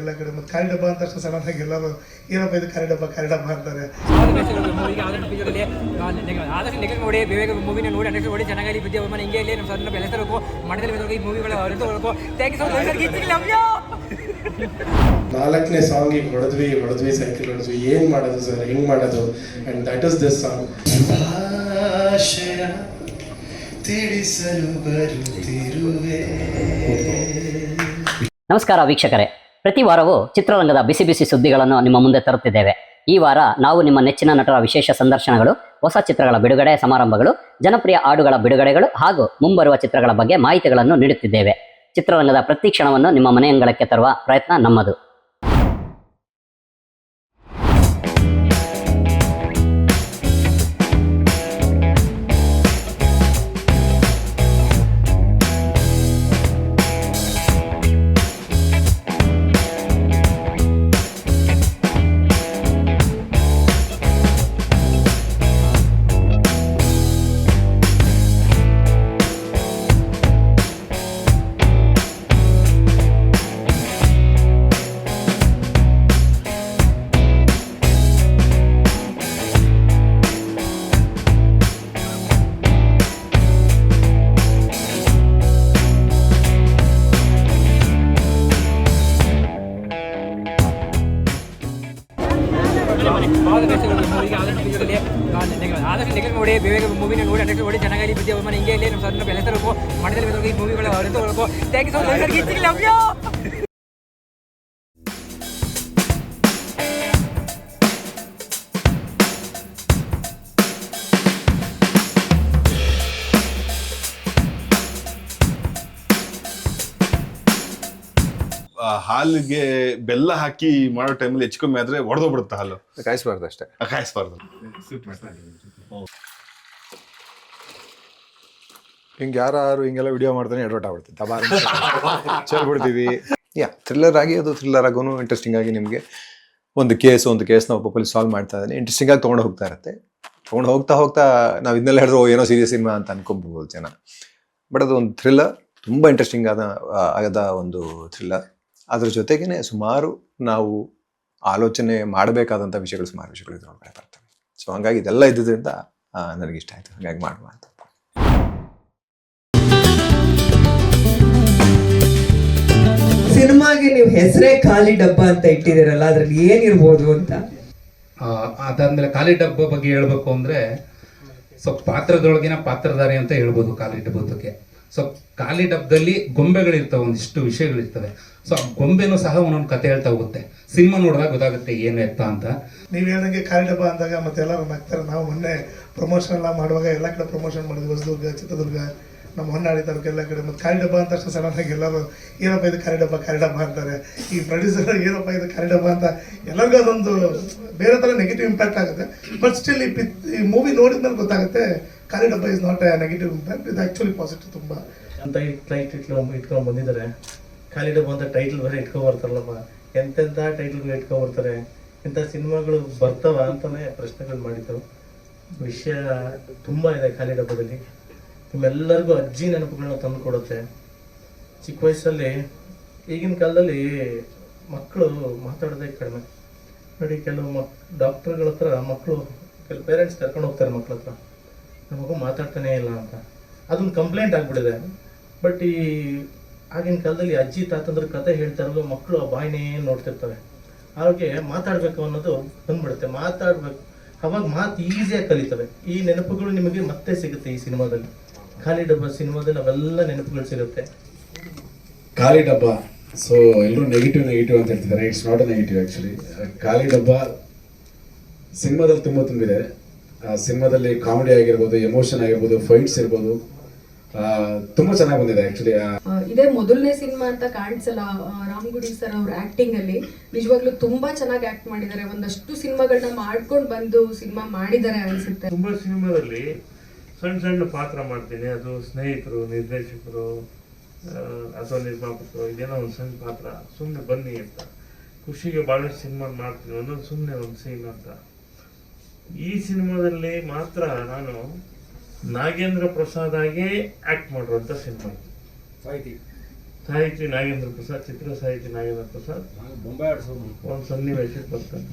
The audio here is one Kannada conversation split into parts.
ಎಲ್ಲ ಕಡೆ. ಮತ್ತು ಖಾಲಿ ಡಬ್ಬ ಅಂತ ತಕ್ಷಣ ಸಡನ್ ಆಗಿ ಎಲ್ಲರೂ ಏನಪ್ಪ ಇದು ಖಾಲಿ ಡಬ್ಬ ಅಂತಾರೆ. ಆದಷ್ಟು ನೆಗೆಟಿವ್ ನೋಡಿ, ಬೇಗ ಮೂವಿನ ನೋಡಿ ನೆಕ್ಸ್ಟ್ ನೋಡಿ, ಚೆನ್ನಾಗಿ ವಿದ್ಯೆ ಅವಮಾನ ಹಿಂಗೆ ಇಲ್ಲಿ ನಮ್ಮ ಸರ್ ಬೆಳೆಸಬೇಕು ಮಠದಲ್ಲಿ ಈ ಮೂವಿಗಳು ಅರಿತುಕೊಳ್ಳಬೇಕು. Thank you so much. 4ನೇ ಸಾಂಗಿಗೆ ಹೊಡೆದ್ವಿ ಸೈಕಲ್ ಹೊಡೆದ್ವಿ, ಏನು ಮಾಡೋದು ಸರ್, ಹೆಂಗೆ ಮಾಡೋದು, and that is this song. ತಿಳಿಸಲು ಬರುತ್ತಿರುವೆ. ನಮಸ್ಕಾರ ವೀಕ್ಷಕರೇ, ಪ್ರತಿ ವಾರವೂ ಚಿತ್ರರಂಗದ ಬಿಸಿ ಬಿಸಿ ಸುದ್ದಿಗಳನ್ನು ನಿಮ್ಮ ಮುಂದೆ ತರುತ್ತಿದ್ದೇವೆ. ಈ ವಾರ ನಾವು ನಿಮ್ಮ ನೆಚ್ಚಿನ ನಟರ ವಿಶೇಷ ಸಂದರ್ಶನಗಳು, ಹೊಸ ಚಿತ್ರಗಳ ಬಿಡುಗಡೆ ಸಮಾರಂಭಗಳು, ಜನಪ್ರಿಯ ಹಾಡುಗಳ ಬಿಡುಗಡೆಗಳು ಹಾಗೂ ಮುಂಬರುವ ಚಿತ್ರಗಳ ಬಗ್ಗೆ ಮಾಹಿತಿಗಳನ್ನು ನೀಡುತ್ತಿದ್ದೇವೆ. ಚಿತ್ರರಂಗದ ಪ್ರತಿ ಕ್ಷಣವನ್ನು ನಿಮ್ಮ ಮನೆಯಂಗಳಕ್ಕೆ ತರುವ ಪ್ರಯತ್ನ ನಮ್ಮದು. ಆದಷ್ಟು ನೆಗೆಟಿವ್ ನೋಡಿ, ಬೇಗ ಮೂವಿನ ನೋಡಿ ನೆಕ್ಸ್ಟ್ ನೋಡಿ, ಚೆನ್ನಾಗಿ ವಿದ್ಯೆ ಅವಮಾನ ಹಿಂಗೆ ಇಲ್ಲಿ ನಮ್ಮ ಸರ್ ಬೆಳೆಸಬೇಕು ಮಠದಲ್ಲಿ ಈ ಮೂವಿಗಳು ಅರಿತುಕೊಳ್ಳಬೇಕು. Thank you so much. Love you. ಹಾಲಿಗೆ ಬೆಲ್ಲ ಹಾಕಿ ಮಾಡೋ ಟೈಮಲ್ಲಿ ಹೆಚ್ಚು ಕಮ್ಮಿ ಆದ್ರೆ ಒಡೆದೋಗ್ಬಿಡುತ್ತೆ ಹಾಲು. ಕಾಯಿಸ್ಬಾರ್ದು ಅಷ್ಟೇ, ಕಾಯಿಸ್ಬಾರ್ದು. ಹಿಂಗೆ ಯಾರು ಹಿಂಗೆಲ್ಲ ವಿಡಿಯೋ ಮಾಡ್ತಾನೆ ಎಡವಟ್ ಆಗ್ಬಿಡ್ತೀವಿ, ಚೆಲ್ಬಿಡ್ತೀವಿ. ಥ್ರಿಲ್ಲರ್ ಆಗಿ ಅದು ಥ್ರಿಲ್ಲರ್ ಆಗೂ ಇಂಟ್ರೆಸ್ಟಿಂಗ್ ಆಗಿ ನಿಮಗೆ ಒಂದು ಕೇಸ್ನ ಒಬ್ಬ ಪೊಲೀಸ್ ಸಾಲ್ವ್ ಮಾಡ್ತಾ ಇದ್ದಾನೆ, ಇಂಟ್ರೆಸ್ಟಿಂಗ್ ಆಗಿ ತೊಗೊಂಡು ಹೋಗ್ತಾ ಇರುತ್ತೆ. ತೊಗೊಂಡು ಹೋಗ್ತಾ ನಾವು ಇದನ್ನೆಲ್ಲ ಹೇಳಿದ್ರು ಏನೋ ಸೀರಿಯಸ್ ಸಿನಿಮಾ ಅಂತ ಅನ್ಕೊಂಬೋದು ಜನ. ಬಟ್ ಅದು ಒಂದು ಥ್ರಿಲ್ಲರ್, ತುಂಬ ಇಂಟ್ರೆಸ್ಟಿಂಗ್ ಆದ ಒಂದು ಥ್ರಿಲ್ಲರ್. ಅದ್ರ ಜೊತೆಗೇ ಸುಮಾರು ನಾವು ಆಲೋಚನೆ ಮಾಡಬೇಕಾದಂಥ ಸುಮಾರು ವಿಷಯಗಳು ಇದ್ರೊಳಗಡೆ ಬರ್ತವೆ. ಸೊ ಹಂಗಾಗಿ ಇದೆಲ್ಲ ಇದ್ದಿದ್ದರಿಂದ ನನಗೆ ಇಷ್ಟ ಆಯಿತು, ಹಾಗಾಗಿ ಮಾಡುವ ಅಂತ. ಸಿನಿಮಾಗೆ ನೀವು ಹೆಸರೇ ಖಾಲಿ ಡಬ್ಬ ಅಂತ ಇಟ್ಟಿದ್ದೀರಲ್ಲ, ಅದ್ರಲ್ಲಿ ಏನಿರ್ಬೋದು ಅಂತ. ಅದಾದ್ಮೇಲೆ ಖಾಲಿ ಡಬ್ಬ ಬಗ್ಗೆ ಹೇಳ್ಬೇಕು ಅಂದ್ರೆ, ಸೊ ಪಾತ್ರದೊಳಗಿನ ಪಾತ್ರಧಾರಿ ಅಂತ ಹೇಳ್ಬೋದು ಖಾಲಿ ಡಬ್ಬಕ್ಕೆ. ಸೊ ಖಾಲಿ ಡಬ್ಬದಲ್ಲಿ ಗೊಂಬೆಗಳಿರ್ತವೆ, ಒಂದಿಷ್ಟು ವಿಷಯಗಳಿರ್ತವೆ. ಸೊ ಆ ಗೊಂಬೆನೂ ಸಹ ಒಂದೊಂದು ಕತೆ ಹೇಳ್ತಾ ಹೋಗುತ್ತೆ. ಸಿನಿಮಾ ನೋಡಿದಾಗ ಗೊತ್ತಾಗುತ್ತೆ ಏನು ಎತ್ತ ಅಂತ. ನೀವು ಹೇಳ್ದಂಗೆ ಖಾಲಿ ಡಬ್ಬ ಅಂದಾಗ ಮತ್ತೆ ಎಲ್ಲರೂ ನಗ್ತಾರೆ. ನಾವು ಮೊನ್ನೆ ಪ್ರಮೋಷನ್ ಎಲ್ಲ ಮಾಡುವಾಗ ಎಲ್ಲ ಕಡೆ ಪ್ರಮೋಷನ್ ಮಾಡಿದ್ವಿ, ಹೊಸದುರ್ಗ, ಚಿತ್ರದುರ್ಗ, ನಮ್ಮ ಹೊನ್ನಾಳಿ ತಾಲೂಕು ಎಲ್ಲ ಕಡೆ. ಮತ್ತು ಖಾಲಿ ಡಬ್ಬ ಅಂತ ತಕ್ಷಣ ಸಡನ್ ಆಗಿ ಎಲ್ಲರೂ ಏನಪ್ಪ ಇದು ಖಾಲಿ ಡಬ್ಬ ಅಂತಾರೆ. ಈ ಪ್ರೊಡ್ಯೂಸರ್ ಏನಪ್ಪ ಇದು ಖಾಲಿ ಡಬ್ಬ ಅಂತ ಎಲ್ಲರಿಗೂ ಅದೊಂದು ಬೇರೆ ಥರ ನೆಗೆಟಿವ್ ಇಂಪ್ಯಾಕ್ಟ್ ಆಗುತ್ತೆ. ಬಟ್ ಸ್ಟಿಲ್ ಈ ಮೂವಿ ನೋಡಿದ್ಮೇಲೆ ಗೊತ್ತಾಗುತ್ತೆ ಖಾಲಿ ಡಬ್ಬ is not A negative impact, ಇದು ಆ್ಯಕ್ಚುಲಿ ಪಾಸಿಟಿವ್. ತುಂಬ ಅಂತ ಇಟ್ಕೊಂಡು ಬಂದಿದ್ದಾರೆ. ಖಾಲಿ ಡಬ್ಬ ಅಂತ ಟೈಟಲ್ ಬೇರೆ ಬರ್ತಾರಲ್ಲಪ್ಪ, ಎಂತೆಂಥ ಟೈಟಲ್ಗಳು ಬರ್ತಾರೆ. ಇಂಥ ಸಿನಿಮಾಗಳು ಬರ್ತಾವ ಅಂತಲೇ ಪ್ರಶ್ನೆಗಳು ಮಾಡಿದ್ದವು. ವಿಷಯ ತುಂಬ ಇದೆ ಖಾಲಿ ಡಬ್ಬದಲ್ಲಿ. ನಿಮ್ಮೆಲ್ಲರಿಗೂ ಅಜ್ಜಿ ನೆನಪುಗಳನ್ನ ತಂದು ಕೊಡುತ್ತೆ. ಚಿಕ್ಕ ವಯಸ್ಸಲ್ಲಿ ಈಗಿನ ಕಾಲದಲ್ಲಿ ಮಕ್ಕಳು ಮಾತಾಡೋದೇ ಕಡಿಮೆ ನೋಡಿ. ಕೆಲವು ಡಾಕ್ಟರ್ಗಳ ಹತ್ರ ಮಕ್ಕಳು, ಕೆಲವು ಪೇರೆಂಟ್ಸ್ ಕರ್ಕೊಂಡು ಹೋಗ್ತಾರೆ ಮಕ್ಳ ಹತ್ರ, ನಮ್ಮ ಮಗು ಮಾತಾಡ್ತಾನೇ ಇಲ್ಲ ಅಂತ. ಅದೊಂದು ಕಂಪ್ಲೇಂಟ್ ಆಗಿಬಿಟ್ಟಿದೆ. ಬಟ್ ಈ ಆಗಿನ ಕಾಲದಲ್ಲಿ ಅಜ್ಜಿ ತಾತಂದ್ರ ಕತೆ ಹೇಳ್ತಾ ಇರೋದು ಮಕ್ಕಳು ಬಾಯಿನೇ ನೋಡ್ತಿರ್ತವೆ. ಅವ್ರಿಗೆ ಮಾತಾಡಬೇಕು ಅನ್ನೋದು ಬಂದ್ಬಿಡುತ್ತೆ. ಮಾತಾಡ್ಬೇಕು, ಅವಾಗ ಮಾತು ಈಸಿಯಾಗಿ ಕಲಿತವೆ. ಈ ನೆನಪುಗಳು ನಿಮಗೆ ಮತ್ತೆ ಸಿಗುತ್ತೆ ಈ ಸಿನಿಮಾದಲ್ಲಿ. ಖಾಲಿ ಡಬ್ಬ ಸಿನಿಮಾದಲ್ಲಿ ಅವೆಲ್ಲ ನೆನಪುಗಳು ಸಿಗುತ್ತೆ. ಖಾಲಿ ಡಬ್ಬ, ಸೊ ಎಲ್ಲರೂ ನೆಗೆಟಿವ್ ಅಂತ ಹೇಳ್ತಿದ್ದಾರೆ. It's not a negative actually. ಖಾಲಿ ಡಬ್ಬ ಸಿನಿಮಾದಲ್ಲಿ ತುಂಬಿದೆ. ಸಿನಿಮಾದಲ್ಲಿ ಕಾಮಿಡಿ ಆಗಿರ್ಬೋದು, ಎಮೋಷನ್ ಆಗಿರ್ಬೋದು, ಫೈಟ್ಸ್ ಇರ್ಬೋದು, ತುಂಬಾ ಚೆನ್ನಾಗಿ ಬಂದಿದೆ ಆಕ್ಚುಲಿ. ಇದೇ ಮೊದಲನೇ ಸಿನಿಮಾ ಅಂತ ಕಾಣಿಸಲ್ಲ ರಾಮಗುಡಿ ಸರ್ ಅವ್ರ ಆಕ್ಟಿಂಗ್ ಅಲ್ಲಿ. ನಿಜವಾಗ್ಲೂ ತುಂಬಾ ಚೆನ್ನಾಗಿ ಆಕ್ಟ್ ಮಾಡಿದ್ದಾರೆ. ಒಂದಷ್ಟು ಸಿನಿಮಾಗಳನ್ನ ಮಾಡ್ಕೊಂಡು ಬಂದು ಸಿನಿಮಾ ಮಾಡಿದ್ದಾರೆ ಅನ್ಸುತ್ತೆ. ತುಂಬಾ ಸಿನಿಮಾದಲ್ಲಿ ಸಣ್ಣ ಪಾತ್ರ ಮಾಡ್ತೀನಿ, ಅದು ಸ್ನೇಹಿತರು, ನಿರ್ದೇಶಕರು ಅಥವಾ ನಿರ್ಮಾಪಕರು, ಇದೇನೋ ಒಂದು ಸಣ್ಣ ಪಾತ್ರ, ಸುಮ್ಮನೆ ಬನ್ನಿ ಅಂತ ಖುಷಿಗೆ ಭಾಳಷ್ಟು ಸಿನಿಮಾ ಮಾಡ್ತೀನಿ, ಒಂದೊಂದು ಸುಮ್ಮನೆ ಒಂದು ಸೀನ್ ಅಂತ. ಈ ಸಿನಿಮಾದಲ್ಲಿ ಮಾತ್ರ ನಾನು ನಾಗೇಂದ್ರ ಪ್ರಸಾದ್ ಆಗೇ ಆಕ್ಟ್ ಮಾಡಿರುವಂಥ ಸಿನಿಮಾ. ಸಾಹಿತಿ ನಾಗೇಂದ್ರ ಪ್ರಸಾದ್, ಚಿತ್ರ ಸಾಹಿತಿ ನಾಗೇಂದ್ರ ಪ್ರಸಾದ್ ಒಂದು ಸನ್ನಿವೇಶಕ್ಕೆ ಬರ್ತಾನೆ.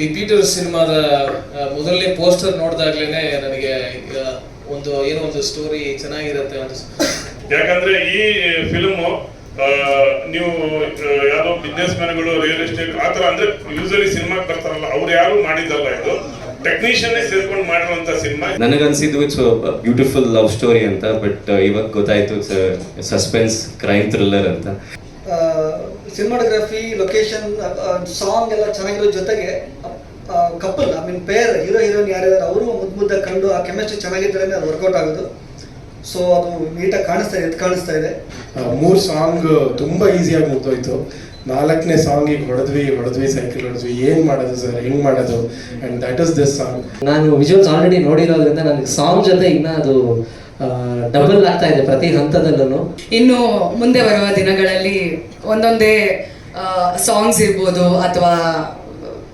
ಈ ಪೀಟರ್ ಸಿನಿಮಾದ ಮೊದಲನೇ ಪೋಸ್ಟರ್ ನೋಡಿದಾಗ್ಲೇನೆ ನನಗೆ ಒಂದು ಏನೋ ಒಂದು ಸ್ಟೋರಿ ಚೆನ್ನಾಗಿರುತ್ತೆ ಅಂತ. ಯಾಕಂದ್ರೆ ಈ ಫಿಲ್ಮು ನೀವು ಯಾರೋ ಬಿಸ್ನೆಸ್ ಮ್ಯಾನ್ಗಳು, ರಿಯಲ್ ಎಸ್ಟೇಟ್ ಆ ಥರ ಅಂದ್ರೆ ಯೂಸಲಿ ಸಿನಿಮಾಗೆ ಬರ್ತಾರಲ್ಲ, ಅವ್ರು ಯಾರು ಮಾಡಿದಲ್ಲ, ಇದು ಟೆಕ್ನಿಷಿಯನ್ನೇ ಸೇರ್ಕೊಂಡು ಮಾಡಿರುವಂತ ಸಿನಿಮಾ. ನನಗನ್ಸಿದ್ದು ಇಟ್ಸ್ ಬ್ಯೂಟಿಫುಲ್ ಲವ್ ಸ್ಟೋರಿ ಅಂತ, ಬಟ್ ಇವಾಗ ಗೊತ್ತಾಯ್ತು ಸಸ್ಪೆನ್ಸ್ ಕ್ರೈಮ್ ಥ್ರಿಲ್ಲರ್ ಅಂತ. ಸಿನಿಮಾಟೋಗ್ರಫಿ, ಲೊಕೇಶನ್, ಸಾಂಗ್ ಎಲ್ಲ ಚೆನ್ನಾಗಿರೋ ಜೊತೆಗೆ couple, I mean pair, hero heroine ಯಾರ್ಯಾರು ಅವರು ಮುದ್ದಾಗಿ ಕಂಡು ಆ ಕೆಮಿಸ್ಟ್ರಿ ಚೆನ್ನಾಗಿದ್ದರೆ ಅದು ವರ್ಕೌಟ್ ಆಗೋದು. ಸೊ ಅದು ನೀಟಾಗಿ ಕಾಣಿಸ್ತಾ ಇದೆ, ಕಾಣಿಸ್ತಾ ಇದೆ. 3 ಸಾಂಗ್ ತುಂಬ ಈಸಿಯಾಗಿ ಮುಗ್ದೋಯ್ತು. 4ನೇ ಸಾಂಗಿಗೆ ಹೊಡೆದ್ವಿ ಸೈಕಲ್ ಹೊಡೆದ್ವಿ, ಏನು ಮಾಡೋದು ಸರ್, ಹೆಂಗೆ ಮಾಡೋದು, and that is this song. ನಾನು ವಿಜುವಲ್ಸ್ ಆಲ್ರೆಡಿ ನೋಡಿರೋದ್ರಿಂದ ನನಗೆ ಸಾಂಗ್ ಜೊತೆ ಇನ್ನೂ ಅದು ಡಬಲ್ ಆಗ್ತಾ ಇದೆ ಪ್ರತಿ ಹಂತದಲ್ಲೂ. ಇನ್ನು ಮುಂದೆ ಬರುವ ದಿನಗಳಲ್ಲಿ ಒಂದೊಂದೇ ಸಾಂಗ್ಸ್ ಇರ್ಬೋದು ಅಥವಾ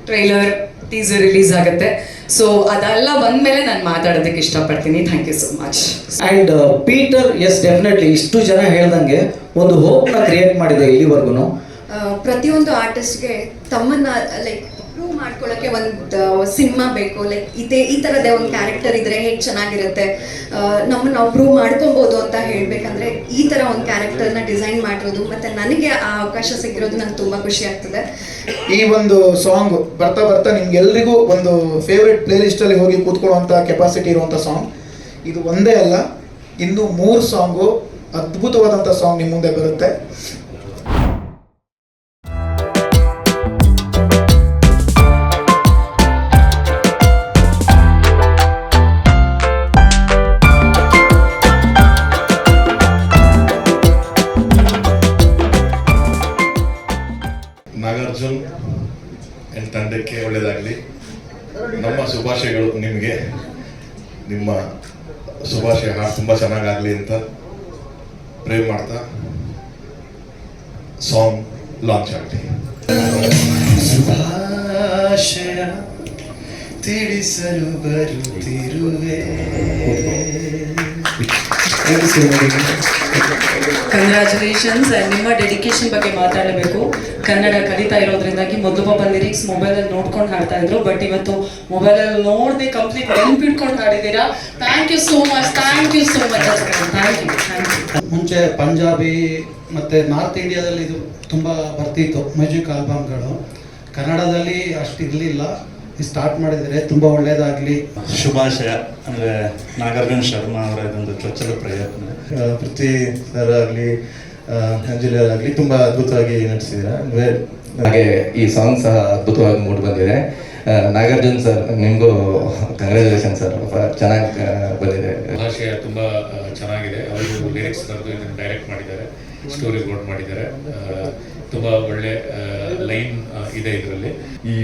ಟ್ರೈಲರ್, ಟೀಸರ್ ರಿಲೀಸ್ ಆಗುತ್ತೆ. ಸೊ ಅದೆಲ್ಲ ಬಂದ್ಮೇಲೆ ನಾನು ಮಾತಾಡೋದಕ್ಕೆ ಇಷ್ಟಪಡ್ತೀನಿ. Thank you so much. And Peter, yes definitely ಇಷ್ಟು ಜನ ಹೇಳ್ದಂಗೆ ಒಂದು ಹೋಪ್ನ ಕ್ರಿಯೇಟ್ ಮಾಡಿದೆ ಇಲ್ಲಿವರೆಗೂ. ಪ್ರತಿಯೊಂದು ಆರ್ಟಿಸ್ಟ್ಗೆ ತಮ್ಮನ್ನ ಲೈಕ್ ಪ್ರೂವ್ ಮಾಡ್ಕೊಳ್ಳೋಕ್ಕೆ ಒಂದು ಸಿನಿಮಾ ಬೇಕು. ಲೈಕ್ ಈ ಥರದೇ ಒಂದು ಕ್ಯಾರೆಕ್ಟರ್ ಇದ್ರೆ ಹೇಗೆ ಚೆನ್ನಾಗಿರುತ್ತೆ, ನಮ್ಮನ್ನು ನಾವು ಪ್ರೂವ್ ಮಾಡ್ಕೊಬೋದು ಅಂತ ಹೇಳಬೇಕಂದ್ರೆ ಈ ಥರ ಒಂದು ಕ್ಯಾರೆಕ್ಟರ್ನ ಡಿಸೈನ್ ಮಾಡಿರೋದು ಮತ್ತು ನನಗೆ ಆ ಅವಕಾಶ ಸಿಕ್ಕಿರೋದು ನಂಗೆ ತುಂಬ ಖುಷಿ ಆಗ್ತದೆ. ಈ ಒಂದು ಸಾಂಗ್ ಬರ್ತಾ ಬರ್ತಾ ನಿಮ್ಗೆಲ್ರಿಗೂ ಒಂದು ಫೇವ್ರೆಟ್ ಪ್ಲೇ ಲಿಸ್ಟಲ್ಲಿ ಹೋಗಿ ಕೂತ್ಕೊಳ್ಳುವಂಥ ಕೆಪಾಸಿಟಿ ಇರುವಂಥ ಸಾಂಗ್ ಇದು ಒಂದೇ ಅಲ್ಲ, ಇನ್ನು 3 ಸಾಂಗು ಅದ್ಭುತವಾದಂಥ ಸಾಂಗ್ ನಿಮ್ಮ ಮುಂದೆ ಬರುತ್ತೆ. ನಾಗಾರ್ಜುನ್ ಆ್ಯಂಡ್ ತಂಡಕ್ಕೆ ಒಳ್ಳೆಯದಾಗಲಿ. ನಮ್ಮ ಶುಭಾಶಯಗಳು ನಿಮಗೆ. ನಿಮ್ಮ ಶುಭಾಶಯ ಹಾಡು ತುಂಬ ಚೆನ್ನಾಗಾಗಲಿ ಅಂತ ಪ್ರೇ ಮಾಡ್ತಾ ಸಾಂಗ್ ಲಾಂಚ್ ಆಗಲಿ. ಶುಭಾಶಯ ತಿಳಿಸಲು ಬರುತ್ತಿರುವೆ. ಕಂಗ್ರ್ಯಾಚುಲೇಷನ್ಸ್. ನಿಮ್ಮ ಡೆಡಿಕೇಶನ್ ಬಗ್ಗೆ ಮಾತಾಡಬೇಕು. ಕನ್ನಡ ಕಲಿತಾ ಇರೋದ್ರಿಂದಾಗಿ ಮೊದಲು ಪಾಪ ಲಿರಿಕ್ಸ್ ಮೊಬೈಲಲ್ಲಿ ನೋಡ್ಕೊಂಡು ಹಾಡ್ತಾ ಇದ್ರು, ಬಟ್ ಇವತ್ತು ಮೊಬೈಲಲ್ಲಿ ನೋಡದೆ ಕಂಪ್ಲೀಟ್ ನೆನ್ಪಿಟ್ಕೊಂಡು ಹಾಡಿದ್ದೀರಾ. Thank you so much, thank you so much. Thank you. ಮುಂಚೆ ಪಂಜಾಬಿ ಮತ್ತು ನಾರ್ತ್ ಇಂಡಿಯಾದಲ್ಲಿ ಇದು ತುಂಬ ಬರ್ತಿತ್ತು ಮ್ಯೂಸಿಕ್ ಆಲ್ಬಮ್ಗಳು. ಕನ್ನಡದಲ್ಲಿ ಅಷ್ಟು ಇರಲಿಲ್ಲ. ಸ್ಟಾರ್ಟ್ ಮಾಡಿದರೆ ತುಂಬ ಒಳ್ಳೆಯದಾಗಲಿ. ಶುಭಾಶಯ. ಅಂದರೆ ನಾಗಾರ್ಜುನ್ ಶರ್ಮಾ ಅವರ ಇದೊಂದು ಚೊಚ್ಚಲ ಪ್ರಯತ್ನ. ಪೃಥ್ವಿ ಸರ್ ಆಗಲಿ, ಅಂಜಲಿ ಆಗಲಿ ತುಂಬ ಅದ್ಭುತವಾಗಿ ನಟಿಸಿದ್ದಾರೆ. ಹಾಗೆ ಈ ಸಾಂಗ್ ಸಹ ಅದ್ಭುತವಾಗಿ ಮೂಡಿ ಬಂದಿದೆ. ನಾಗಾರ್ಜುನ್ ಸರ್, ನಿಮಗೂ ಕಂಗ್ರ್ಯಾಚುಲೇಷನ್ ಸರ್, ಚೆನ್ನಾಗಿ ಬಂದಿದೆ. ಭಾಷೆ ತುಂಬ ಚೆನ್ನಾಗಿದೆ. ಅವರು ಲಿರಿಕ್ಸ್ ಬರೆದು ಇದನ್ನು ಡೈರೆಕ್ಟ್ ಮಾಡಿದ್ದಾರೆ, ಸ್ಟೋರಿ ಬೋರ್ಡ್ ಮಾಡಿದ್ದಾರೆ. ತುಂಬ ಒಳ್ಳೆ ಲೈನ್ ಇದೆ ಇದರಲ್ಲಿ. ಈ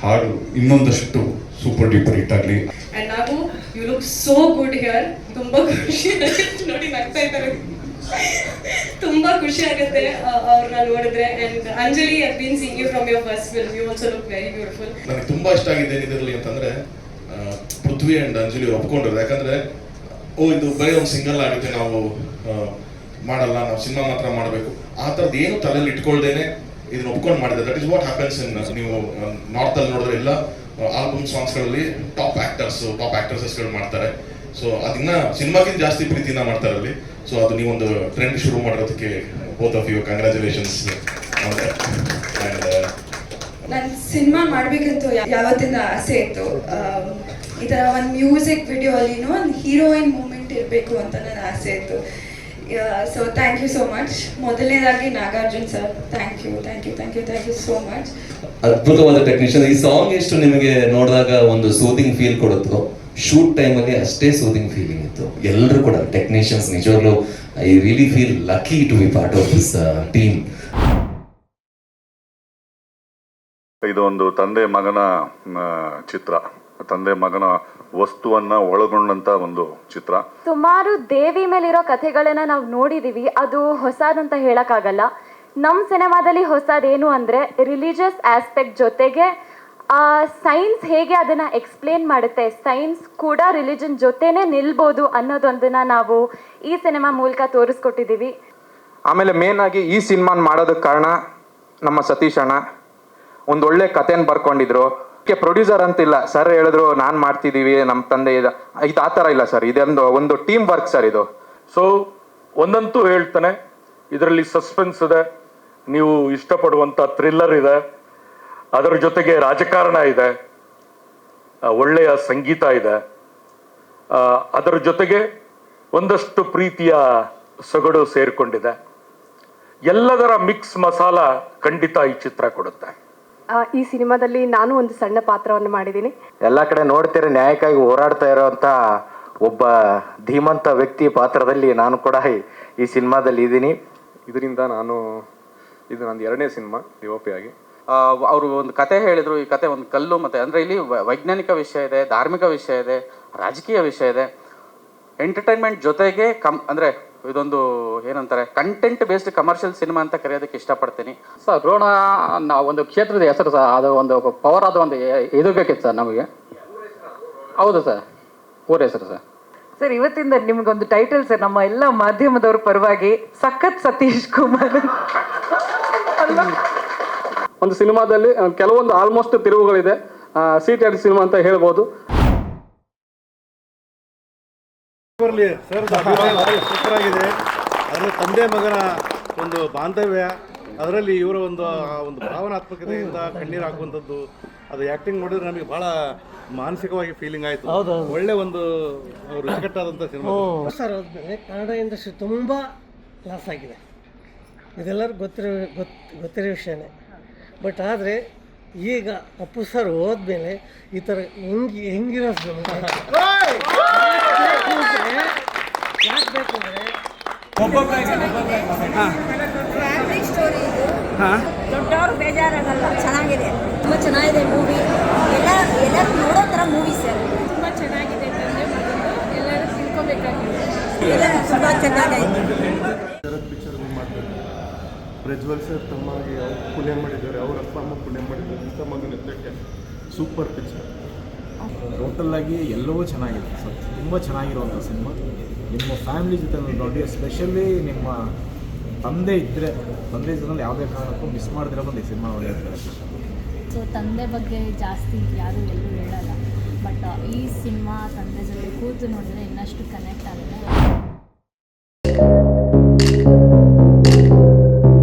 ಹಾಡು ಇನ್ನೊಂದಷ್ಟು ಸೂಪರ್ ಡೂಪರ್ ಹಿಟ್ ಆಗಲಿ. ಅಂಡ್ ನಾವು you look so good here. ತುಂಬಾ ಖುಷಿ ಆಗುತ್ತೆ ನೋಡಿ, ನಗ್ತಾ ಇದ್ದಾರೆ. ತುಂಬಾ ಖುಷಿ ಆಗುತ್ತೆ ಅವ್ರನ್ನ ನೋಡಿದ್ರೆ. And Anjali, I have been seeing you from your first film. You also look very beautiful. ನನಗೆ ತುಂಬ ಇಷ್ಟ ಆಗಿದೆ ಇದರಲ್ಲಿ ಅಂತಂದರೆ ಪೃಥ್ವಿ ಆ್ಯಂಡ್ ಅಂಜಲಿ ಒಪ್ಕೊಂಡಿರೋದು. ಯಾಕಂದರೆ ಇದು ಬರೀ ಒಂದು ಸಿಂಗಲ್ ಆಗುತ್ತೆ, ನಾವು ಮಾಡಲ್ಲ, ನಾವು ಸಿನಿಮಾ ಮಾತ್ರ ಮಾಡಬೇಕು, ಆ ಥರದ್ದು ಏನು ತಲೆಯಲ್ಲಿ ಇಟ್ಕೊಳ್ದೇನೆ ಇದನ್ನ ಒಪ್ಕೊಂಡು ಮಾಡಿದ್ದಾರೆ. That is what happens in ನೀವು ನಾರ್ತಲ್ಲಿ ನೋಡಿದ್ರೆ ಎಲ್ಲ ಆಲ್ಬಮ್ ಸಾಂಗ್ಸ್ಗಳಲ್ಲಿ ಟಾಪ್ ಆ್ಯಕ್ಟರ್ಸಸ್ಗಳು ಮಾಡ್ತಾರೆ. ಸೊ ಅದನ್ನ ಸಿನಿಮಾಗಿಂತ ಜಾಸ್ತಿ ಪ್ರೀತಿನ ಮಾಡ್ತಾರೆ ಅಲ್ಲಿ. ಸೊ ಅದು ನೀವೊಂದು ಟ್ರೆಂಡ್ ಶುರು ಮಾಡಿರೋದಕ್ಕೆ ಬೋತ್ ಆಫ್ ಯು ಕಂಗ್ರ್ಯಾಚುಲೇಷನ್ಸ್. ನಾನು ಸಿನಿಮಾ ಮಾಡಬೇಕಂತ ಯಾವತ್ತಿಂದ ಆಸೆ ಇತ್ತು. ಈ ಥರ ಒಂದು ಮ್ಯೂಸಿಕ್ ವಿಡಿಯೋ ಅಲ್ಲಿನೂ ಒಂದು ಹೀರೋಯಿನ್ ಮೂಮೆಂಟ್ ಇರಬೇಕು ಅಂತ ನನ್ನ ಆಸೆ ಇತ್ತು. So thank you so much. ಮೊದಲನೇದಾಗಿ Nagarjun sir, thank you so much. ಅದ್ಭುತವಾದ ಟೆಕ್ನಿಷಿಯನ್. ಈ ಸಾಂಗ್ ಎಷ್ಟು ನಿಮಗೆ ನೋಡಿದಾಗ ಒಂದು ಸೂದಿಂಗ್ ಫೀಲ್ ಕೊಡುತ್ತೋ, ಶೂಟ್ ಟೈಮಲ್ಲಿ ಅಷ್ಟೇ ಸೂದಿಂಗ್ ಫೀಲಿಂಗ್ ಇತ್ತು. ಎಲ್ಲರೂ ಕೂಡ ಟೆಕ್ನಿಷಿಯನ್ಸ್ ನಿಜವಾಗ್ಲೂ I really feel lucky to be part of this team. ಇದು ಒಂದು ತಂದೆ ಮಗನ ಚಿತ್ರ. ತಂದೆ ಮಗನ ವಸ್ತುವನ್ನ ಒಳಗೊಂಡಂತ ಒಂದು ಚಿತ್ರ. ಸುಮಾರು ದೇವಿ ಮೇಲಿರೋ ಕಥೆಗಳನ್ನ ನಾವು ನೋಡಿದೀವಿ, ಅದು ಹೊಸದಂತ ಹೇಳಕ್ಕಾಗಲ್ಲ. ನಮ್ಮ ಸಿನಿಮಾದಲ್ಲಿ ಹೊಸದೇನು ಅಂದರೆ ರಿಲಿಜಿಯಸ್ ಆಸ್ಪೆಕ್ಟ್ ಜೊತೆಗೆ ಸೈನ್ಸ್ ಹೇಗೆ ಅದನ್ನು ಎಕ್ಸ್ಪ್ಲೇನ್ ಮಾಡುತ್ತೆ, ಸೈನ್ಸ್ ಕೂಡ ರಿಲಿಜನ್ ಜೊತೆನೇ ನಿಲ್ಬೋದು ಅನ್ನೋದೊಂದನ್ನು ನಾವು ಈ ಸಿನಿಮಾ ಮೂಲಕ ತೋರಿಸ್ಕೊಟ್ಟಿದ್ದೀವಿ. ಆಮೇಲೆ ಮೇನ್ ಆಗಿ ಈ ಸಿನಿಮಾನ ಮಾಡೋದಕ್ಕೆ ಕಾರಣ ನಮ್ಮ ಸತೀಶ್ ಅಣ್ಣ ಒಂದೊಳ್ಳೆ ಕಥೆನ ಬರ್ಕೊಂಡಿದ್ರು. ಪ್ರೊಡ್ಯೂಸರ್ ಅಂತಿಲ್ಲ, ಸರ್ ಹೇಳಿದ್ರು ನಾನು ಮಾಡ್ತಿದ್ದೀವಿ, ನಮ್ಮ ತಂದೆ ಇದು ಆ ಥರ ಇಲ್ಲ ಸರ್, ಇದೊಂದು ಟೀಮ್ ವರ್ಕ್ ಸರ್ ಇದು. ಸೊ ಒಂದಂತೂ ಹೇಳ್ತಾನೆ, ಇದರಲ್ಲಿ ಸಸ್ಪೆನ್ಸ್ ಇದೆ, ನೀವು ಇಷ್ಟಪಡುವಂಥ ಥ್ರಿಲ್ಲರ್ ಇದೆ, ಅದರ ಜೊತೆಗೆ ರಾಜಕಾರಣ ಇದೆ, ಒಳ್ಳೆಯ ಸಂಗೀತ ಇದೆ, ಅದರ ಜೊತೆಗೆ ಒಂದಷ್ಟು ಪ್ರೀತಿಯ ಸೊಗಡು ಸೇರಿಕೊಂಡಿದೆ. ಎಲ್ಲದರ ಮಿಕ್ಸ್ ಮಸಾಲ ಖಂಡಿತ ಈ ಚಿತ್ರ ಕೊಡುತ್ತೆ. ಈ ಸಿನಿಮಾದಲ್ಲಿ ನಾನು ಒಂದು ಸಣ್ಣ ಪಾತ್ರವನ್ನು ಮಾಡಿದ್ದೀನಿ. ಎಲ್ಲ ಕಡೆ ನೋಡ್ತೀರಿ ನ್ಯಾಯಕ್ಕಾಗಿ ಹೋರಾಡ್ತಾ ಇರೋಂಥ ಒಬ್ಬ ಧೀಮಂತ ವ್ಯಕ್ತಿ ಪಾತ್ರದಲ್ಲಿ ನಾನು ಕೂಡ ಈ ಸಿನಿಮಾದಲ್ಲಿ ಇದ್ದೀನಿ. ಇದರಿಂದ ಇದು ನಂದು 2ನೇ ಸಿನಿಮಾ DOP ಆಗಿ. ಅವರು ಒಂದು ಕತೆ ಹೇಳಿದರು. ಈ ಕತೆ ಒಂದು ಕಲ್ಲು ಮತ್ತು ಅಂದರೆ ಇಲ್ಲಿ ವೈಜ್ಞಾನಿಕ ವಿಷಯ ಇದೆ, ಧಾರ್ಮಿಕ ವಿಷಯ ಇದೆ, ರಾಜಕೀಯ ವಿಷಯ ಇದೆ, ಎಂಟರ್ಟೈನ್ಮೆಂಟ್ ಜೊತೆಗೆ ಅಂದರೆ ಇದೊಂದು ಏನಂತಾರೆ ಕಂಟೆಂಟ್ ಬೇಸ್ಡ್ ಕಮರ್ಷಿಯಲ್ ಸಿನಿಮಾ ಅಂತ ಕರೆಯೋದಕ್ಕೆ ಇಷ್ಟಪಡ್ತೀನಿ ಸರ್. ರೋಣ ಒಂದು ಕ್ಷೇತ್ರದ ಹೆಸರು ಸರ್, ಅದು ಒಂದು ಪವರ್ ಆದ ಒಂದು ಇದು ಬೇಕಿತ್ತು ಸರ್ ನಮಗೆ. ಹೌದು ಸರ್, ಊರ ಹೆಸರು ಸರ್. ಸರ್, ಇವತ್ತಿಂದ ನಿಮ್ಗೊಂದು ಟೈಟಲ್ ಸರ್, ನಮ್ಮ ಎಲ್ಲ ಮಾಧ್ಯಮದವ್ರ ಪರವಾಗಿ ಸಖತ್ ಸತೀಶ್ ಕುಮಾರ್. ಒಂದು ಸಿನಿಮಾದಲ್ಲಿ ಕೆಲವೊಂದು ಆಲ್ಮೋಸ್ಟ್ ತಿರುವುಗಳಿದೆ, ಸೀಟೆಡ್ ಸಿನಿಮಾ ಅಂತ ಹೇಳ್ಬೋದು. ಸರ್ ಸೂಪರ್ ಆಗಿದೆ. ಅದರಲ್ಲಿ ತಂದೆ ಮಗನ ಒಂದು ಬಾಂಧವ್ಯ, ಅದರಲ್ಲಿ ಇವರ ಒಂದು ಭಾವನಾತ್ಮಕತೆಯಿಂದ ಕಣ್ಣೀರು ಹಾಕುವಂಥದ್ದು, ಅದು ಆ್ಯಕ್ಟಿಂಗ್ ನೋಡಿದ್ರೆ ನಮಗೆ ಭಾಳ ಮಾನಸಿಕವಾಗಿ ಫೀಲಿಂಗ್ ಆಯಿತು. ಒಳ್ಳೆ ಒಂದು ರುಚಿಕಟ್ಟಾದಂಥ ಸಿನಿಮಾ ಸರ್. ಹೋದ್ಮೇಲೆ ಕನ್ನಡ ಇಂಡಸ್ಟ್ರಿ ತುಂಬ ಲಾಸ್ ಆಗಿದೆ, ಇದೆಲ್ಲರಿಗೂ ಗೊತ್ತಿರೋ ವಿಷಯನೇ. ಬಟ್ ಆದರೆ ಈಗ ಅಪ್ಪು ಸರ್ ಹೋದ್ಮೇಲೆ ಈ ಥರ ಹೆಂಗಿರೋ ಯಾಕೆ ಬೇಕು ಅಂದರೆ ಫ್ಯಾಮಿಲಿ ಸ್ಟೋರಿ ಇದು, ದೊಡ್ಡವರು ಬೇಜಾರಾಗಲ್ಲ, ಚೆನ್ನಾಗಿದೆ, ತುಂಬ ಚೆನ್ನಾಗಿದೆ ಮೂವಿ. ಎಲ್ಲರೂ ನೋಡೋ ಥರ ಮೂವಿ ಸರ್, ತುಂಬ ಚೆನ್ನಾಗಿದೆ. ಎಲ್ಲರೂ ತಿಳ್ಕೊಬೇಕಾಗಿದೆ, ಎಲ್ಲರೂ ತುಂಬ ಚೆನ್ನಾಗಿದೆ. ಪ್ರಜ್ವಲ್ ಸರ್ ತಮ್ಮಾಗಿ ಅವ್ರು ಪುಣ್ಯ ಮಾಡಿದ್ದಾರೆ, ಅವ್ರ ಅಪ್ಪ ಅಮ್ಮ ಪುಣ್ಯ ಮಾಡಿದ್ದಾರೆ, ಇಂಥ ಮಗನ ಎತ್ತಕ್ಕೆ ಸೂಪರ್ ಪಿಕ್ಚರ್. ಟೋಟಲ್ ಆಗಿ ಎಲ್ಲವೂ ಚೆನ್ನಾಗಿದೆ ಸರ್, ತುಂಬ ಚೆನ್ನಾಗಿರುವಂಥ ಸಿನಿಮಾ. ನಿಮ್ಮ ಫ್ಯಾಮಿಲಿ ಜೊತೆ ನೋಡಿ, ಎಸ್ಪೆಷಲಿ ನಿಮ್ಮ ತಂದೆ ಇದ್ದರೆ ತಂದೆ ಜೊತೆ ಯಾವುದೇ ಕಾರಣಕ್ಕೂ ಮಿಸ್ ಮಾಡಿದ್ರೆ ಬಂದು ಈ ಸಿನಿಮಾ ನೋಡಿ ಅಂತ ಹೇಳ್ತಾರೆ. ಸೊ ತಂದೆ ಬಗ್ಗೆ ಜಾಸ್ತಿ ಯಾರೂ ಎಲ್ಲೂ ಹೇಳಲ್ಲ, ಬಟ್ ಈ ಸಿನಿಮಾ ತಂದೆ ಜೊತೆ ಕೂತು ನೋಡಿದ್ರೆ ಇನ್ನಷ್ಟು ಕನೆಕ್ಟ್ ಆಗುತ್ತೆ.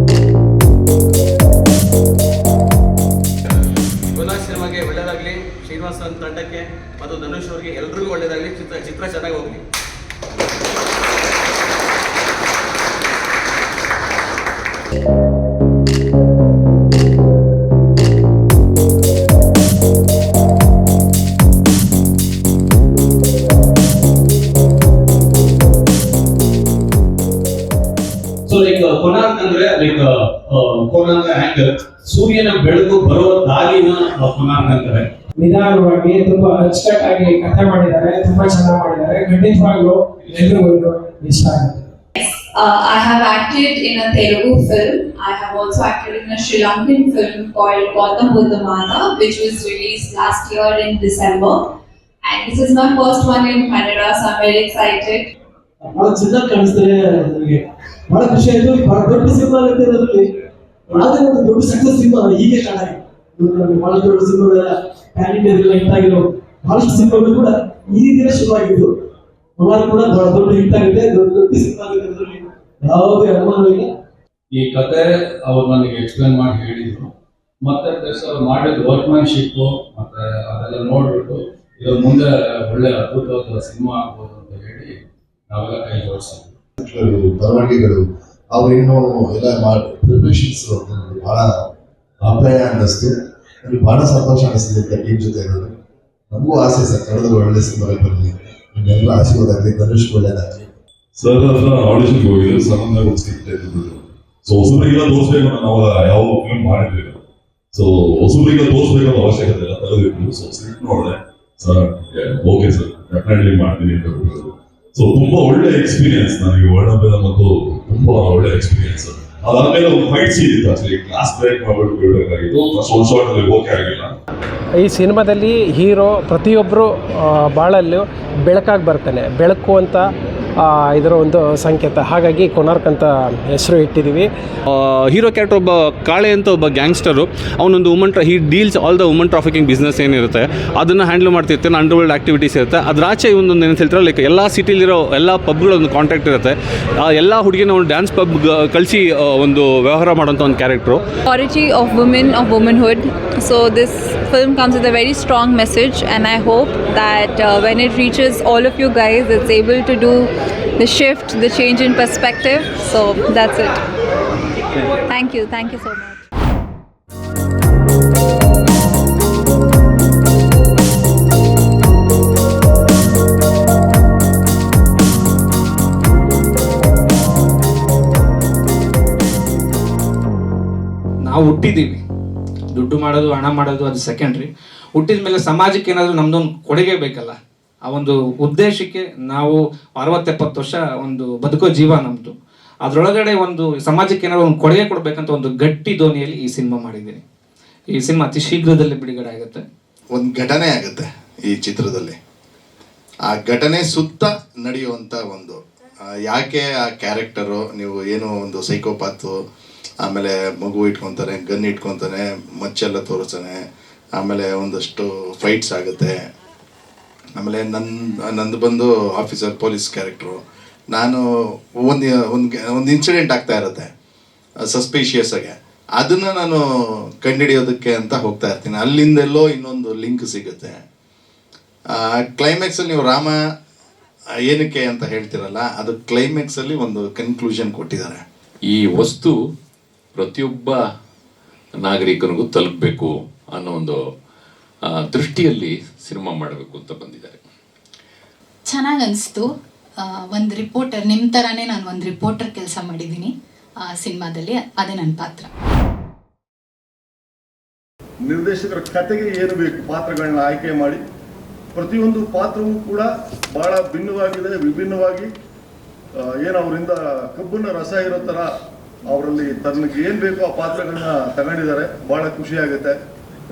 ಸಿನಿಮಾಗೆ ಒಳ್ಳೆಯದಾಗಲಿ, ಶ್ರೀನಿವಾಸ್ ತಂಡಕ್ಕೆ ಮತ್ತು ಧನುಷ್ ಅವರಿಗೆ ಎಲ್ರಿಗೂ ಒಳ್ಳೆಯದಾಗಲಿ, ಚಿತ್ರ ಚೆನ್ನಾಗಿ ಹೋಗಲಿ. ಸೊ ಲೈಕ್ ಕೊನಾರ್ಕ್ ಅಂದ್ರೆ ಲೈಕ್ ಕೋನಾರ್ಕ್ ಹ್ಯಾಂಗ್ ಸೂರ್ಯನ ಬೆಳಕು ಬರೋ ದಾರಿನ ಕೊನಾರ್ಕ್ ಅಂತಾರೆ. ನಿಧಾನವಾಗಿ ತುಂಬಾ ಅಚ್ಚುಕಟ್ಟಾಗಿ ಕಥೆ ಮಾಡಿದ್ದಾರೆ, ತುಂಬಾ ಚೆನ್ನಾಗಿ ಮಾಡಿದ್ದಾರೆ. ಖಂಡಿತವಾಗ್ಲೂ ಎಲ್ರಿಗೂ ಇಷ್ಟ ಆಗುತ್ತೆ. I have acted in a Telugu film. I have also acted in a Sri Lankan film called Gautam Buddha Mata, which was released last year in December. And this is my first one in Kannada, so I'm very excited. ಬಹಳ ಚೆನ್ನಾಗಿ ಕಾಣಿಸ್ತಾರೆ, ನನಗೆ ಬಹಳ ಖುಷಿ ಆಯ್ತು. ಬಹಳ ದೊಡ್ಡ ಸಿನಿಮಾ ಆಗುತ್ತೆ ಅದರಲ್ಲಿ, ಯಾವುದೇ ಒಂದು ದೊಡ್ಡ ಸಕ್ಸಸ್ ಸಿನಿಮಾ ಹೀಗೆ ಕಾಣಾಗಿ ಬಹಳ ದೊಡ್ಡ ಸಿನಿಮಾಗಳ ಪ್ಯಾನ್ ಇಂಡಿಯಾದೆಲ್ಲ ಹಿಟ್ ಆಗಿರೋ ಬಹಳಷ್ಟು ಸಿನಿಮಾಗಳು ಕೂಡ ಈ ರೀತಿಯ ಶುರುವಾಗಿದ್ದು ಕೂಡ ಬಹಳ ದೊಡ್ಡ ಹಿಟ್ ಆಗಿದೆ, ದೊಡ್ಡ ಸಿನಿಮಾ ಆಗುತ್ತೆ. ಅದರಲ್ಲಿ ಯಾವುದೇ ಅನುಮಾನವಿಲ್ಲ. ಈ ಕತೆ ಅವ್ರು ನನಗೆ ಎಕ್ಸ್ಪ್ಲೇನ್ ಮಾಡಿ ಹೇಳಿದ್ರು, ಮತ್ತೆ ಪ್ಲಸ್ ಅವ್ರು ಮಾಡಿದ ವರ್ಕ್ಮ್ಯಾನ್ಶಿಪ್ ಮತ್ತೆ ಅದೆಲ್ಲ ನೋಡ್ಬಿಟ್ಟು ಇದ್ರ ಮುಂದೆ ಒಳ್ಳೆ ಅದ್ಭುತವಾದ ಸಿನಿಮಾ ಆಗ್ಬೋದು ಅಂತ ಹೇಳಿ ನಾವೆಲ್ಲ ಕೈ ಜೋಡಿಸಿದ್ವಿ. ಬರವಣಿಗೆಗಳು ಅವರಿನ್ನೂ ಎಲ್ಲ ಪ್ರಿಪ್ರೇಷನ್ಸ್ ಬಹಳ ಅಪಾಯ ಅನ್ನಿಸ್ತು. ನನಗೆ ಬಹಳ ಸಂತೋಷ ಅನಿಸ್ತಿದೆ ಟೀಮ್ ಜೊತೆ ಇರೋದು. ನಮಗೂ ಆಸೆ ಸರ್, ಕಳೆದ ಒಳ್ಳೆ ಸಿನಿಮಾಗಳು ಬರಲಿ, ನಿಮ್ಮೆಲ್ಲ ಆಶೀರ್ವಾದ ಆಗಲಿ, ಧನುಷ್ ಒಳ್ಳೆಯದಾಗಲಿ. ಸರ್ ಹತ್ರ ಆಡಿಷನ್ಗೆ ಹೋಗಿದ್ದು ಸಣ್ಣ ಗೊತ್ತಿತ್ತು. ಸೊ ಹೊಸಬರಿಗೆಲ್ಲ ತೋರಿಸ್ಬೇಕು, ನಾವು ಯಾವ ಫಿಲ್ಮ್ ಮಾಡಿರ್ಬೇಕು. ಸೊ ಹೊಸಬರಿಗೆಲ್ಲ ತೋರಿಸ್ಬೇಕಂತ ಅವಶ್ಯಕತೆ ಇಲ್ಲ, ತೆಗೆದಿಟ್ಟು ಸೊ ಸ್ಕ್ರಿಪ್ಟ್ ನೋಡಿದೆ, ಸರ್ ಓಕೆ ಸರ್ ಡೆಫಿನೆಟ್ಲಿ ಮಾಡ್ತೀನಿ ಅಂತ ಹೇಳ್ಬಿಟ್ಟು. ಸೊ ತುಂಬಾ ಒಳ್ಳೆ ಎಕ್ಸ್ಪೀರಿಯನ್ಸ್ ನನಗೆ ವರ್ಣಭೇದ ಮತ್ತು ತುಂಬಾ ಒಳ್ಳೆ ಎಕ್ಸ್ಪೀರಿಯನ್ಸ್. ಅದಾದ್ಮೇಲೆ ಒಂದು ಫೈಟ್ ಸೀನ್ ಇತ್ತು, ಆಕ್ಚುಲಿ ಕ್ಲಾಸ್ ಬ್ರೇಕ್ ಮಾಡ್ಬಿಟ್ಟು ಬಿಡಬೇಕಾಗಿತ್ತು. ಫಸ್ಟ್ ಒಂದು ಶಾರ್ಟ್ ಅಲ್ಲಿ ಓಕೆ ಆಗಿಲ್ಲ. ಈ ಸಿನಿಮಾದಲ್ಲಿ ಹೀರೋ ಪ್ರತಿಯೊಬ್ಬರು ಬಾಳಲ್ಲೂ ಬೆಳಕಾಗಿ ಬರ್ತಾನೆ. ಬೆಳಕು ಅಂತ ಇದರ ಒಂದು ಸಂಕೇತ. ಹಾಗಾಗಿ ಕೊನಾರ್ಕ್ ಅಂತ ಹೆಸರು ಇಟ್ಟಿದ್ದೀವಿ. ಹೀರೋ ಕ್ಯಾರೆಕ್ಟರ್ ಒಬ್ಬ ಕಾಳೆ ಅಂತ ಒಬ್ಬ ಗ್ಯಾಂಗ್ಸ್ಟರು. ಅವನೊಂದು he deals all the woman trafficking business ಏನಿರುತ್ತೆ ಅದನ್ನು ಹ್ಯಾಂಡಲ್ ಮಾಡ್ತಿರ್ತಾನೆ. ಅಂಡರ್ವರ್ಲ್ಡ್ ಆಕ್ಟಿವಿಟೀಸ್ ಇರುತ್ತೆ. ಅದ್ರ ಆಚೆ ಒಂದೊಂದು ಏನು ಹೇಳ್ತಾರೆ, ಲೈಕ್ ಎಲ್ಲ ಸಿಟಿಲಿರೋ ಎಲ್ಲ ಪಬ್ಗಳ ಒಂದು ಕಾಂಟ್ಯಾಕ್ಟ್ ಇರುತ್ತೆ. ಎಲ್ಲ ಹುಡುಗಿನ ಒಂದು ಡ್ಯಾನ್ಸ್ ಪಬ್ ಕಳಿಸಿ ಒಂದು ವ್ಯವಹಾರ ಮಾಡೋಂಥ ಒಂದು character. Authority of women, of womanhood. So this film comes with a very strong message, and I hope that when it reaches all of you guys, it's able to do the shift, the change in perspective. So that's it. Thank you so much. ನಾವು ಹುಟ್ಟಿದ್ದೀವಿ, ದುಡ್ಡು ಮಾಡೋದು ಹಣ ಮಾಡೋದು ಅದು ಸೆಕೆಂಡ್ರಿ. ಹುಟ್ಟಿದ ಮೇಲೆ ಸಮಾಜಕ್ಕೆ ಏನಾದರೂ ನಮ್ದೊಂದು ಕೊಡುಗೆ ಬೇಕಲ್ಲ. ಆ ಒಂದು ಉದ್ದೇಶಕ್ಕೆ ನಾವು 60-70 ವರ್ಷ ಒಂದು ಬದುಕೋ ಜೀವ ನಮ್ಮದು. ಅದರೊಳಗಡೆ ಒಂದು ಸಮಾಜಕ್ಕೆ ಏನಾದ್ರು ಒಂದು ಕೊಡುಗೆ ಕೊಡಬೇಕಂತ ಒಂದು ಗಟ್ಟಿ ಧ್ವನಿಯಲ್ಲಿ ಈ ಸಿನಿಮಾ ಮಾಡಿದ್ದೀನಿ. ಈ ಸಿನಿಮಾ ಅತಿ ಶೀಘ್ರದಲ್ಲೇ ಬಿಡುಗಡೆ ಆಗುತ್ತೆ. ಒಂದು ಘಟನೆ ಆಗುತ್ತೆ ಈ ಚಿತ್ರದಲ್ಲಿ. ಆ ಘಟನೆ ಸುತ್ತ ನಡೆಯುವಂಥ ಒಂದು ಯಾಕೆ ಆ ಕ್ಯಾರೆಕ್ಟರು, ನೀವು ಏನೋ ಒಂದು ಸೈಕೋಪಾತು, ಆಮೇಲೆ ಮಗು ಇಟ್ಕೊತಾನೆ, ಗನ್ ಇಟ್ಕೊತಾನೆ, ಮಚ್ಚೆಲ್ಲ ತೋರಿಸ್ತಾನೆ, ಆಮೇಲೆ ಒಂದಷ್ಟು ಫೈಟ್ಸ್ ಆಗುತ್ತೆ. ಆಮೇಲೆ ನಂದು ಬಂದು ಆಫೀಸರ್ ಪೊಲೀಸ್ ಕ್ಯಾರೆಕ್ಟ್ರು. ನಾನು ಒಂದು ಇನ್ಸಿಡೆಂಟ್ ಆಗ್ತಾ ಇರುತ್ತೆ ಸಸ್ಪಿಷಿಯಸ್ ಆಗಿ, ಅದನ್ನು ನಾನು ಕಂಡುಹಿಡಿಯೋದಕ್ಕೆ ಅಂತ ಹೋಗ್ತಾ ಇರ್ತೀನಿ. ಅಲ್ಲಿಂದೆಲ್ಲೋ ಇನ್ನೊಂದು ಲಿಂಕ್ ಸಿಗುತ್ತೆ. ಕ್ಲೈಮ್ಯಾಕ್ಸಲ್ಲಿ ನೀವು ರಾಮ ಏನಕ್ಕೆ ಅಂತ ಹೇಳ್ತಿರಲ್ಲ, ಅದು ಕ್ಲೈಮ್ಯಾಕ್ಸಲ್ಲಿ ಒಂದು ಕನ್ಕ್ಲೂಷನ್ ಕೊಟ್ಟಿದ್ದಾರೆ. ಈ ವಸ್ತು ಪ್ರತಿಯೊಬ್ಬ ನಾಗರಿಕನಿಗೂ ತಲುಪಬೇಕು ಅನ್ನೋ ಒಂದು ದೃಷ್ಟಿಯಲ್ಲಿ ಸಿನಿಮಾ ಮಾಡಬೇಕು ಅಂತ ಬಂದಿದ್ದಾರೆ. ಚೆನ್ನಾಗಿ ಅನಿಸ್ತು. ಒಂದು ರಿಪೋರ್ಟರ್, ನಿಮ್ಮ ಥರನೇ ನಾನು ಒಂದು ರಿಪೋರ್ಟರ್ ಕೆಲಸ ಮಾಡಿದ್ದೀನಿ ಸಿನಿಮಾದಲ್ಲಿ. ಅದೇ ನನ್ನ ಪಾತ್ರ. ನಿರ್ದೇಶಕರ ಕತೆಗೆ ಏನು ಬೇಕು ಪಾತ್ರಗಳನ್ನ ಆಯ್ಕೆ ಮಾಡಿ, ಪ್ರತಿಯೊಂದು ಪಾತ್ರವೂ ಕೂಡ ಬಹಳ ಭಿನ್ನವಾಗಿದೆ, ವಿಭಿನ್ನವಾಗಿ ಏನು ಅವರಿಂದ ಕಬ್ಬಿನ ರಸ ಇರೋ ಥರ ಅವರಲ್ಲಿ ತನಗೆ ಏನು ಬೇಕೋ ಆ ಪಾತ್ರಗಳನ್ನ ತಗೊಂಡಿದ್ದಾರೆ. ಬಹಳ ಖುಷಿ ಆಗುತ್ತೆ.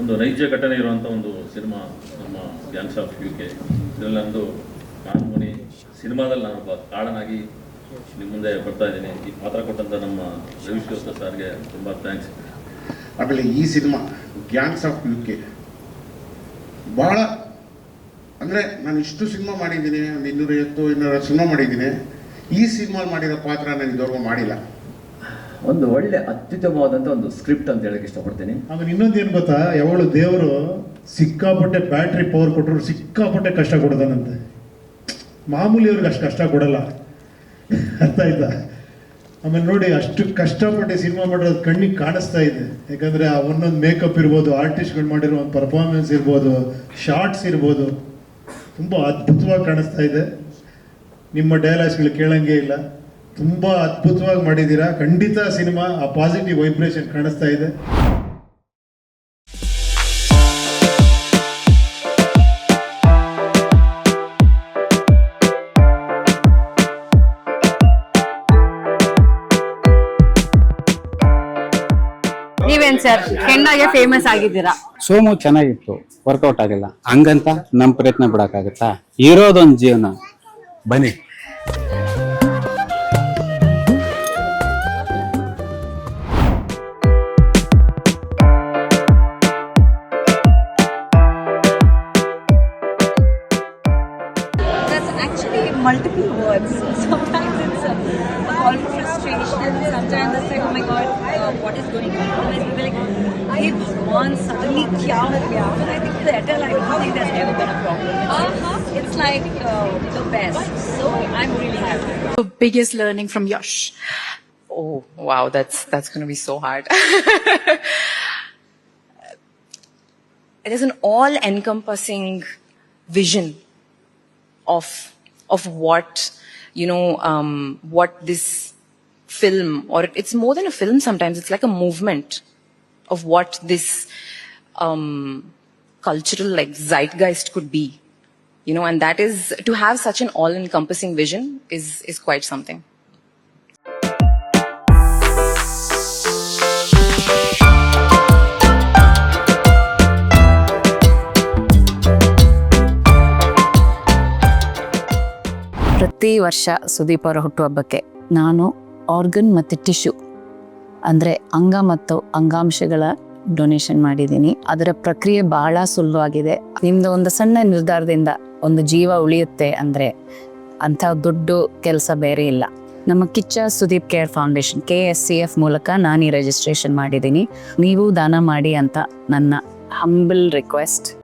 ಒಂದು ನೈಜ ಘಟನೆ ಇರುವಂಥ ಒಂದು ಸಿನಿಮಾ ನಮ್ಮ ಗ್ಯಾಂಗ್ಸ್ ಆಫ್ UK. ಇದರಲ್ಲಿ ನಂದು ನಾನು ಮುನಿ ಸಿನಿಮಾದಲ್ಲಿ ನಾನೊಬ್ಬ ಕಾಳನಾಗಿ ನಿಮ್ಮ ಮುಂದೆ ಬರ್ತಾ ಇದ್ದೀನಿ. ಈ ಪಾತ್ರ ಕೊಟ್ಟಂಥ ನಮ್ಮ ರವಿಶ್ವಸ್ತ ಸರ್ಗೆ ತುಂಬ ಥ್ಯಾಂಕ್ಸ್. ಆಮೇಲೆ ಈ ಸಿನಿಮಾ ಗ್ಯಾಂಗ್ಸ್ ಆಫ್ UK ಭಾಳ ಅಂದರೆ ನಾನು ಇಷ್ಟು ಸಿನಿಮಾ ಮಾಡಿದ್ದೀನಿ, ಒಂದು 250-200 ಸಿನಿಮಾ ಮಾಡಿದ್ದೀನಿ. ಈ ಸಿನಿಮಾ ಮಾಡಿರೋ ಪಾತ್ರ ನಾನು ಇದುವರೆಗೂ ಮಾಡಿಲ್ಲ. ಒಂದು ಒಳ್ಳೆ ಅತ್ಯುತ್ತಮವಾದಂಥ ಒಂದು ಸ್ಕ್ರಿಪ್ಟ್ ಅಂತ ಹೇಳಕ್ಕೆ ಇಷ್ಟಪಡ್ತೀನಿ. ಆಮೇಲೆ ಇನ್ನೊಂದು ಏನು ಗೊತ್ತಾ, ಯಾವಾಗಲೂ ದೇವರು ಸಿಕ್ಕಾಪಟ್ಟೆ ಬ್ಯಾಟ್ರಿ ಪವರ್ ಕೊಟ್ಟರು ಸಿಕ್ಕಾಪಟ್ಟೆ ಕಷ್ಟ ಕೊಡೋದನಂತೆ. ಮಾಮೂಲಿ ಅವ್ರಿಗೆ ಅಷ್ಟು ಕಷ್ಟ ಕೊಡಲ್ಲ, ಅರ್ಥ ಆಯ್ತಾ? ಆಮೇಲೆ ನೋಡಿ, ಅಷ್ಟು ಕಷ್ಟಪಟ್ಟು ಸಿನಿಮಾ ಮಾಡೋದು ಕಣ್ಣಿಗೆ ಕಾಣಿಸ್ತಾ ಇದೆ. ಯಾಕಂದರೆ ಆ ಒಂದೊಂದು ಮೇಕಪ್ ಇರ್ಬೋದು, ಆರ್ಟಿಸ್ಟ್ಗಳು ಮಾಡಿರೋ ಒಂದು ಪರ್ಫಾರ್ಮೆನ್ಸ್ ಇರ್ಬೋದು, ಶಾರ್ಟ್ಸ್ ಇರ್ಬೋದು, ತುಂಬ ಅದ್ಭುತವಾಗಿ ಕಾಣಿಸ್ತಾ ಇದೆ. ನಿಮ್ಮ ಡೈಲಾಗ್ಸ್ಗಳು ಕೇಳಂಗೆ ಇಲ್ಲ, ತುಂಬ ಅದ್ಭುತವಾಗಿ ಮಾಡಿದ್ದೀರಾ. ಖಂಡಿತ ಸಿನಿಮಾ ಆ ಪಾಸಿಟಿವ್ ವೈಬ್ರೇಷನ್ ಕಾಣಿಸ್ತಾ ಇದೆ. ನೀವೇನ್ ಸರ್ ಹೆಣ್ಣಾಗೆ ಫೇಮಸ್ ಆಗಿದ್ದೀರಾ? ಸೋಮು ಚೆನ್ನಾಗಿತ್ತು, ವರ್ಕೌಟ್ ಆಗಿಲ್ಲ. ಹಂಗಂತ ನಮ್ಮ ಪ್ರಯತ್ನ ಬಿಡಕ್ಕಾಗತ್ತಾ? ಇರೋದೊಂದು ಜೀವನ, ಬನ್ನಿ. Multiple words. Sometimes it's all frustration. Sometimes it's like, oh my god, what is going on? Sometimes people like, hey Bhagwan, suddenly kya ho gaya? But I think better, I don't think there's ever been a problem. It's like the best. So I'm really happy. The biggest learning from Yash. Oh wow, that's going to be so hard. It is an all-encompassing vision of what, you know, what this film, or it's more than a film sometimes, it's like a movement of what this cultural like zeitgeist could be, you know, and that is, to have such an all-encompassing vision is quite something. ಪ್ರತಿ ವರ್ಷ ಸುದೀಪ್ ಅವರ ಹುಟ್ಟುಹಬ್ಬಕ್ಕೆ ನಾನು ಆರ್ಗನ್ ಮತ್ತು ಟಿಶ್ಯೂ ಅಂದರೆ ಅಂಗ ಮತ್ತು ಅಂಗಾಂಶಗಳ ಡೊನೇಷನ್ ಮಾಡಿದ್ದೀನಿ. ಅದರ ಪ್ರಕ್ರಿಯೆ ಬಹಳ ಸುಲಭವಾಗಿದೆ. ನಿಮ್ಮದು ಒಂದು ಸಣ್ಣ ನಿರ್ಧಾರದಿಂದ ಒಂದು ಜೀವ ಉಳಿಯುತ್ತೆ ಅಂದರೆ ಅಂಥ ದೊಡ್ಡ ಕೆಲಸ ಬೇರೆ ಇಲ್ಲ. ನಮ್ಮ Kichcha Sudeep care foundation KSCF ಮೂಲಕ ನಾನು ಈ ರಿಜಿಸ್ಟ್ರೇಷನ್ ಮಾಡಿದ್ದೀನಿ. ನೀವು ದಾನ ಮಾಡಿ ಅಂತ ನನ್ನ ಹಂಬಲ್ ರಿಕ್ವೆಸ್ಟ್.